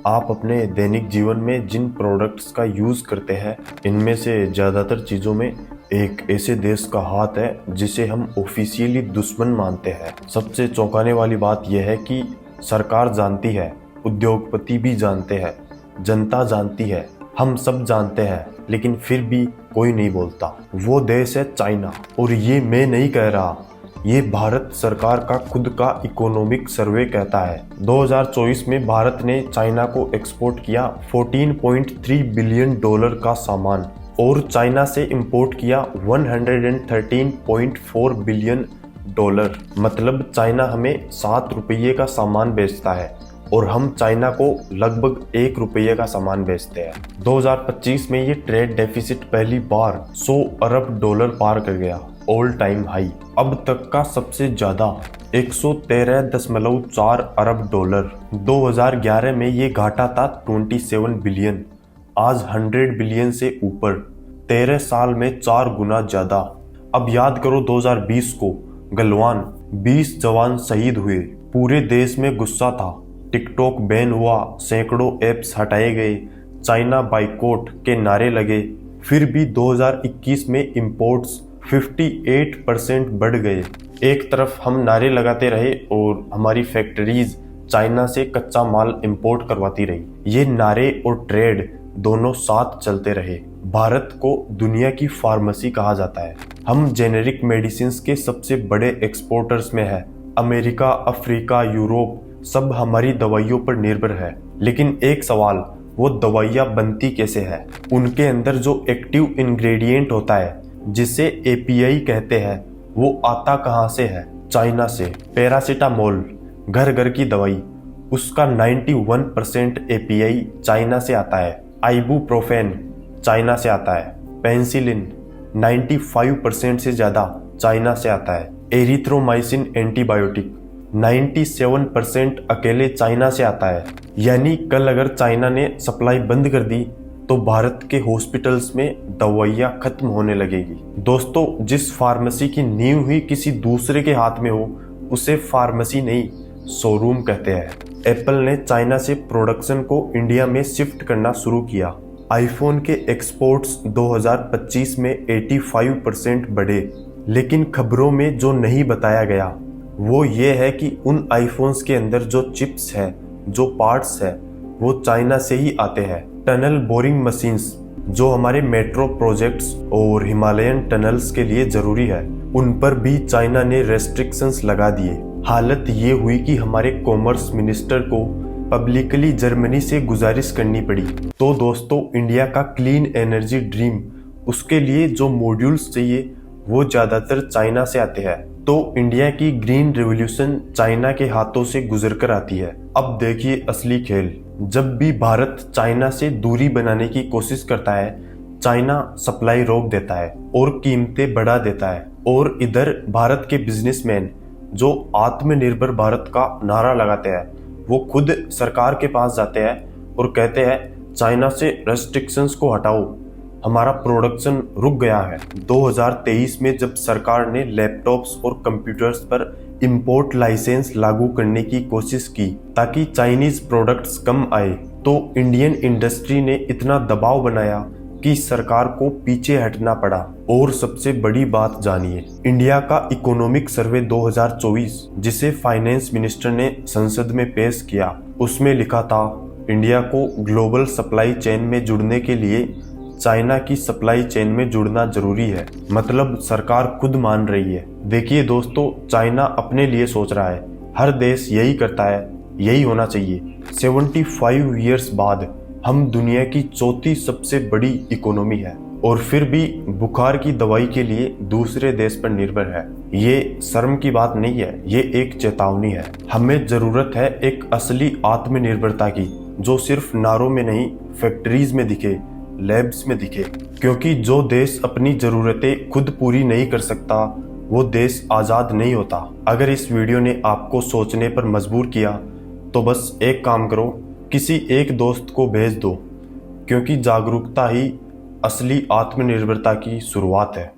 आप अपने दैनिक जीवन में जिन प्रोडक्ट्स का यूज़ करते हैं, इनमें से ज़्यादातर चीज़ों में एक ऐसे देश का हाथ है जिसे हम ऑफिशियली दुश्मन मानते हैं। सबसे चौंकाने वाली बात यह है कि सरकार जानती है, उद्योगपति भी जानते हैं, जनता जानती है, हम सब जानते हैं, लेकिन फिर भी कोई नहीं बोलता। वो देश है चाइना। और ये मैं नहीं कह रहा, ये भारत सरकार का खुद का इकोनॉमिक सर्वे कहता है। 2024 में भारत ने चाइना को एक्सपोर्ट किया 14.3 बिलियन डॉलर का सामान और चाइना से इंपोर्ट किया 113.4 बिलियन डॉलर। मतलब चाइना हमें 7 रुपये का सामान बेचता है और हम चाइना को लगभग 1 रुपये का सामान बेचते हैं। 2025 में ये ट्रेड डेफिसिट पहली बार 100 अरब डॉलर पार कर गया, ऑल टाइम हाई। अब तक का सबसे ज्यादा 113.4 अरब डॉलर। 2011 में ये घाटा था 27 बिलियन, आज 100 बिलियन से ऊपर। 13 साल में 4 गुना ज्यादा। अब याद करो 2020 को, गलवान 20 जवान शहीद हुए, पूरे देश में गुस्सा था, टिकटॉक बैन हुआ, सैकड़ों ऐप्स हटाए गए, चाइना बाइकॉट के नारे लगे। फिर भी 2021 में इंपोर्ट्स 58% बढ़ गए। एक तरफ हम नारे लगाते रहे और हमारी फैक्ट्रीज चाइना से कच्चा माल इंपोर्ट करवाती रही। ये नारे और ट्रेड दोनों साथ चलते रहे। भारत को दुनिया की फार्मेसी कहा जाता है। हम जेनेरिक मेडिसिन के सबसे बड़े एक्सपोर्टर्स में है। अमेरिका, अफ्रीका, यूरोप सब हमारी दवाइयों पर निर्भर है। लेकिन एक सवाल, वो दवाइयाँ बनती कैसे है? उनके अंदर जो एक्टिव इंग्रेडिएंट होता है, जिसे एपीआई कहते हैं, वो आता कहाँ से है? चाइना से। पैरासीटामोल, घर घर की दवाई, उसका 91% एपीआई चाइना से आता है। आइबुप्रोफेन चाइना से आता है। पेनिसिलिन 95% से ज़्यादा चाइना से आता है। एरिथ्रोमाइसिन एंटीबायोटिक 97% अकेले चाइना से आता है। यानी कल अगर चाइना ने सप्लाई बंद कर दी तो भारत के हॉस्पिटल्स में दवाइयाँ खत्म होने लगेगी। दोस्तों, जिस फार्मेसी की नींव ही किसी दूसरे के हाथ में हो, उसे फार्मेसी नहीं, शोरूम कहते हैं। एप्पल ने चाइना से प्रोडक्शन को इंडिया में शिफ्ट करना शुरू किया। आईफोन के एक्सपोर्ट्स 2025 में 85% बढ़े। लेकिन खबरों में जो नहीं बताया गया वो ये है कि उन आईफोन्स के अंदर जो चिप्स है, जो पार्ट्स है, वो चाइना से ही आते हैं। टनल बोरिंग मशीन्स जो हमारे मेट्रो प्रोजेक्ट्स और हिमालयन टनल्स के लिए जरूरी है, उन पर भी चाइना ने रेस्ट्रिक्शंस लगा दिए। हालत ये हुई कि हमारे कॉमर्स मिनिस्टर को पब्लिकली जर्मनी से गुजारिश करनी पड़ी। तो दोस्तों, इंडिया का क्लीन एनर्जी ड्रीम, उसके लिए जो मॉड्यूल्स चाहिए वो ज़्यादातर चाइना से आते हैं। तो इंडिया की ग्रीन रिवॉल्यूशन चाइना के हाथों से गुजर कर आती है। अब देखिए असली खेल। जब भी भारत चाइना से दूरी बनाने की कोशिश करता है, चाइना सप्लाई रोक देता है और कीमतें बढ़ा देता है। और इधर भारत के बिजनेसमैन जो आत्मनिर्भर भारत का नारा लगाते हैं, वो खुद सरकार के पास जाते हैं और कहते हैं चाइना से रेस्ट्रिक्शंस को हटाओ, हमारा प्रोडक्शन रुक गया है। 2023 में जब सरकार ने लैपटॉप्स और कंप्यूटर्स पर इंपोर्ट लाइसेंस लागू करने की कोशिश की ताकि चाइनीज प्रोडक्ट्स कम आए, तो इंडियन इंडस्ट्री ने इतना दबाव बनाया कि सरकार को पीछे हटना पड़ा। और सबसे बड़ी बात जानिए, इंडिया का इकोनॉमिक सर्वे 2024 जिसे फाइनेंस मिनिस्टर ने संसद में पेश किया, उसमें लिखा था इंडिया को ग्लोबल सप्लाई चेन में जुड़ने के लिए चाइना की सप्लाई चेन में जुड़ना जरूरी है। मतलब सरकार खुद मान रही है। देखिए दोस्तों, चाइना अपने लिए सोच रहा है, हर देश यही करता है, यही होना चाहिए। 75 ईयर्स बाद हम दुनिया की चौथी सबसे बड़ी इकोनॉमी है और फिर भी बुखार की दवाई के लिए दूसरे देश पर निर्भर है। ये शर्म की बात नहीं है, ये एक चेतावनी है। हमें जरूरत है एक असली आत्मनिर्भरता की, जो सिर्फ नारों में नहीं, फैक्ट्रीज में दिखे, लैब्स में दिखे। क्योंकि जो देश अपनी जरूरतें खुद पूरी नहीं कर सकता, वो देश आज़ाद नहीं होता। अगर इस वीडियो ने आपको सोचने पर मजबूर किया तो बस एक काम करो, किसी एक दोस्त को भेज दो, क्योंकि जागरूकता ही असली आत्मनिर्भरता की शुरुआत है।